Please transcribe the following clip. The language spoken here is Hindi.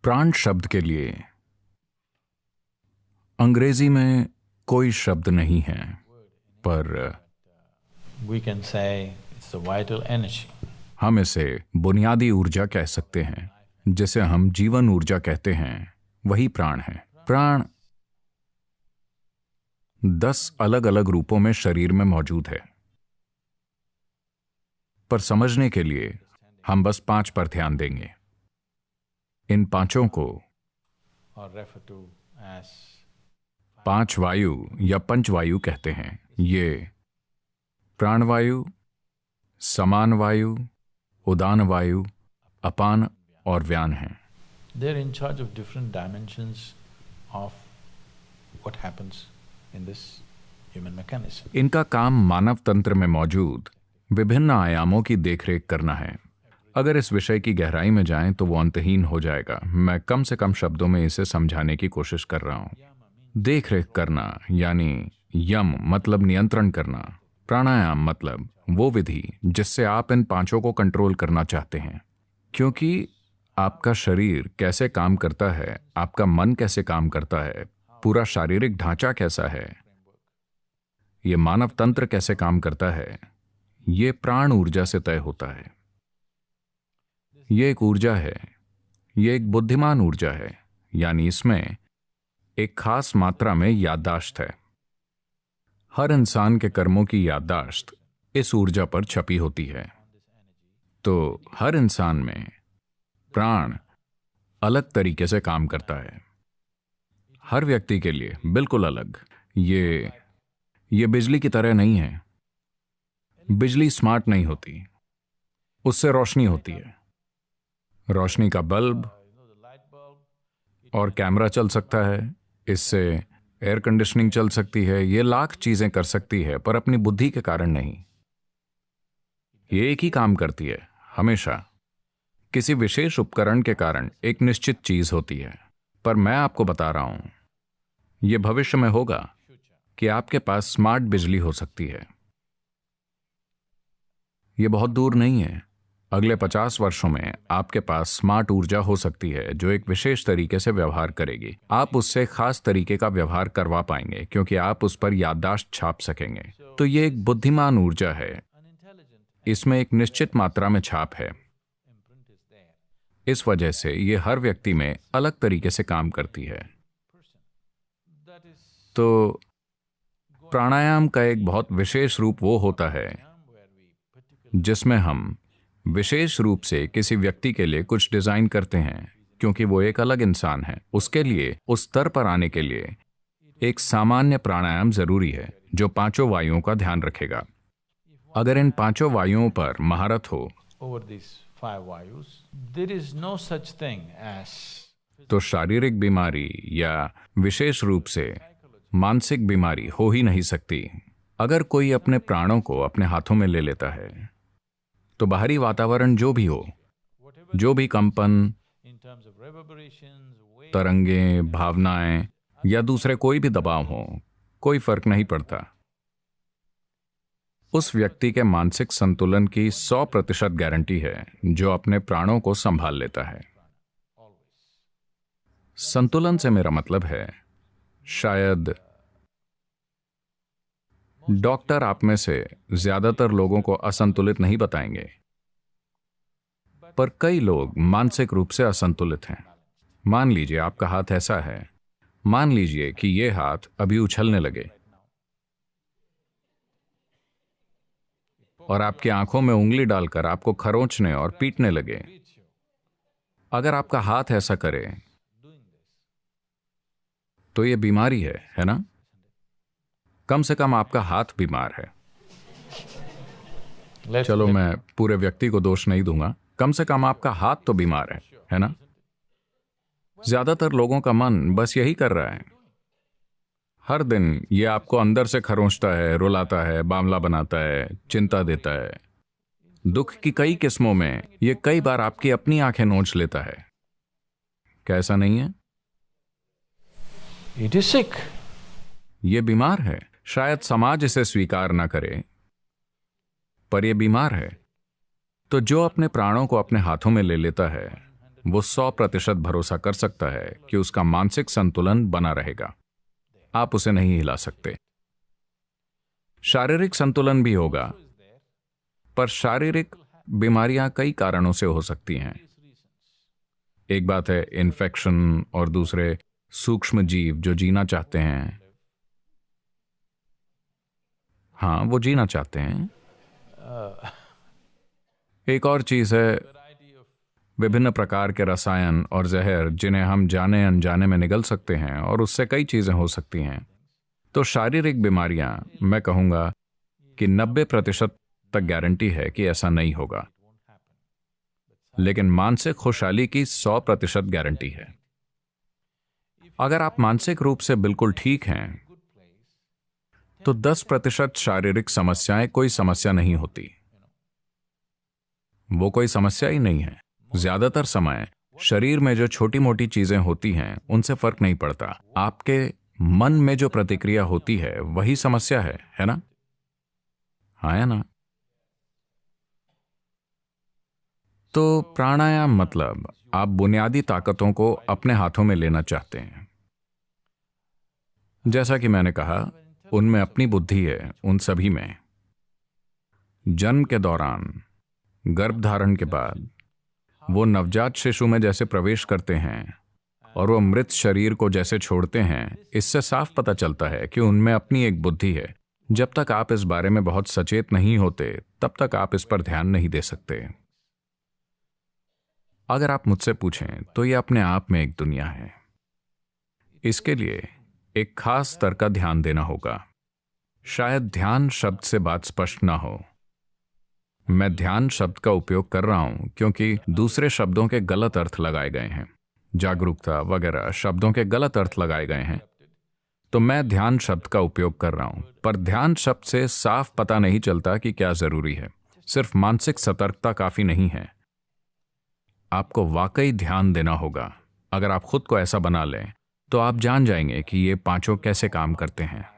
प्राण शब्द के लिए अंग्रेजी में कोई शब्द नहीं है, पर we can say it's a vital energy. हम इसे बुनियादी ऊर्जा कह सकते हैं, जिसे हम जीवन ऊर्जा कहते हैं। वही प्राण है। प्राण 10 अलग अलग रूपों में शरीर में मौजूद है, पर समझने के लिए हम बस 5 पर ध्यान देंगे। इन पांचों को Or refer to as 5 वायु या पंचवायु कहते हैं। ये प्राणवायु, समान वायु, उदान वायु, अपान और व्यान हैं। they're in charge of different dimensions of what happens in this human mechanism. इनका काम मानव तंत्र में मौजूद विभिन्न आयामों की देखरेख करना है। अगर इस विषय की गहराई में जाएं तो वो अंतहीन हो जाएगा। मैं कम से कम शब्दों में इसे समझाने की कोशिश कर रहा हूं। देखरेख करना यानी यम मतलब नियंत्रण करना, प्राणायाम मतलब वो विधि जिससे आप इन पांचों को कंट्रोल करना चाहते हैं। क्योंकि आपका शरीर कैसे काम करता है, आपका मन कैसे काम करता है, पूरा शारीरिक ढांचा कैसा है, ये मानव तंत्र कैसे काम करता है, ये प्राण ऊर्जा से तय होता है। ये एक ऊर्जा है, ये एक बुद्धिमान ऊर्जा है, यानी इसमें एक खास मात्रा में याददाश्त है। हर इंसान के कर्मों की याददाश्त इस ऊर्जा पर छपी होती है। तो हर इंसान में प्राण अलग तरीके से काम करता है, हर व्यक्ति के लिए बिल्कुल अलग। ये बिजली की तरह नहीं है। बिजली स्मार्ट नहीं होती, उससे रोशनी होती है। रोशनी का बल्ब और कैमरा चल सकता है, इससे एयर कंडीशनिंग चल सकती है, ये लाख चीजें कर सकती है, पर अपनी बुद्धि के कारण नहीं। ये एक ही काम करती है हमेशा। किसी विशेष उपकरण के कारण एक निश्चित चीज होती है। पर मैं आपको बता रहा हूं, यह भविष्य में होगा कि आपके पास स्मार्ट बिजली हो सकती है। यह बहुत दूर नहीं है। अगले 50 वर्षों में आपके पास स्मार्ट ऊर्जा हो सकती है जो एक विशेष तरीके से व्यवहार करेगी। आप उससे खास तरीके का व्यवहार करवा पाएंगे क्योंकि आप उस पर याददाश्त छाप सकेंगे। तो ये एक बुद्धिमान ऊर्जा है। इसमें एक निश्चित मात्रा में छाप है। इस वजह से ये हर व्यक्ति में अलग तरीके से काम करती है। तो प्राणायाम का एक बहुत विशेष रूप वो होता है जिसमें हम विशेष रूप से किसी व्यक्ति के लिए कुछ डिजाइन करते हैं, क्योंकि वो एक अलग इंसान है। उसके लिए उस स्तर पर आने के लिए एक सामान्य प्राणायाम जरूरी है जो 5 वायुओं का ध्यान रखेगा। अगर इन 5 वायुओं पर महारत हो Over these 5 vayus, there is no such thing as तो शारीरिक बीमारी या विशेष रूप से मानसिक बीमारी हो ही नहीं सकती। अगर कोई अपने प्राणों को अपने हाथों में ले लेता है तो बाहरी वातावरण जो भी हो, जो भी कंपन, in terms of reverberations, waves, तरंगें, भावनाएं या दूसरे कोई भी दबाव हो, कोई फर्क नहीं पड़ता। उस व्यक्ति के मानसिक संतुलन की 100% गारंटी है जो अपने प्राणों को संभाल लेता है। संतुलन से मेरा मतलब है, शायद डॉक्टर आप में से ज्यादातर लोगों को असंतुलित नहीं बताएंगे, पर कई लोग मानसिक रूप से असंतुलित हैं। मान लीजिए आपका हाथ ऐसा है, मान लीजिए कि यह हाथ अभी उछलने लगे और आपकी आंखों में उंगली डालकर आपको खरोंचने और पीटने लगे। अगर आपका हाथ ऐसा करे तो यह बीमारी है ना? कम से कम आपका हाथ बीमार है। चलो मैं पूरे व्यक्ति को दोष नहीं दूंगा, कम से कम आपका हाथ तो बीमार है ना? ज्यादातर लोगों का मन बस यही कर रहा है। हर दिन ये आपको अंदर से खरोंचता है, रुलाता है, बावला बनाता है, चिंता देता है। दुख की कई किस्मों में ये कई बार आपकी अपनी आंखें नोच लेता है। क्या ऐसा नहीं है? it is sick. ये बीमार है। शायद समाज इसे स्वीकार ना करे, पर यह बीमार है। तो जो अपने प्राणों को अपने हाथों में ले लेता है वो 100% भरोसा कर सकता है कि उसका मानसिक संतुलन बना रहेगा। आप उसे नहीं हिला सकते। शारीरिक संतुलन भी होगा, पर शारीरिक बीमारियां कई कारणों से हो सकती हैं। एक बात है इन्फेक्शन और दूसरे सूक्ष्म जीव जो जीना चाहते हैं। हाँ, वो जीना चाहते हैं। एक और चीज है विभिन्न प्रकार के रसायन और जहर जिन्हें हम जाने अनजाने में निगल सकते हैं, और उससे कई चीजें हो सकती हैं। तो शारीरिक बीमारियां, मैं कहूंगा कि 90% तक गारंटी है कि ऐसा नहीं होगा, लेकिन मानसिक खुशहाली की 100% गारंटी है। अगर आप मानसिक रूप से बिल्कुल ठीक हैं तो 10% शारीरिक समस्याएं कोई समस्या नहीं होती। वो कोई समस्या ही नहीं है। ज्यादातर समय शरीर में जो छोटी मोटी चीजें होती हैं उनसे फर्क नहीं पड़ता। आपके मन में जो प्रतिक्रिया होती है वही समस्या है ना? हाँ या ना? तो प्राणायाम मतलब आप बुनियादी ताकतों को अपने हाथों में लेना चाहते हैं। जैसा कि मैंने कहा, उनमें अपनी बुद्धि है, उन सभी में। जन्म के दौरान, गर्भधारण के बाद वो नवजात शिशु में जैसे प्रवेश करते हैं और वो मृत शरीर को जैसे छोड़ते हैं, इससे साफ पता चलता है कि उनमें अपनी एक बुद्धि है। जब तक आप इस बारे में बहुत सचेत नहीं होते तब तक आप इस पर ध्यान नहीं दे सकते। अगर आप मुझसे पूछें तो ये अपने आप में एक दुनिया है। इसके लिए एक खास स्तर का ध्यान देना होगा। शायद ध्यान शब्द से बात स्पष्ट ना हो। मैं ध्यान शब्द का उपयोग कर रहा हूं क्योंकि दूसरे शब्दों के गलत अर्थ लगाए गए हैं। जागरूकता वगैरह शब्दों के गलत अर्थ लगाए गए हैं, तो मैं ध्यान शब्द का उपयोग कर रहा हूं। पर ध्यान शब्द से साफ पता नहीं चलता कि क्या जरूरी है। सिर्फ मानसिक सतर्कता काफी नहीं है, आपको वाकई ध्यान देना होगा। अगर आप खुद को ऐसा बना लें तो आप जान जाएंगे कि ये पांचों कैसे काम करते हैं।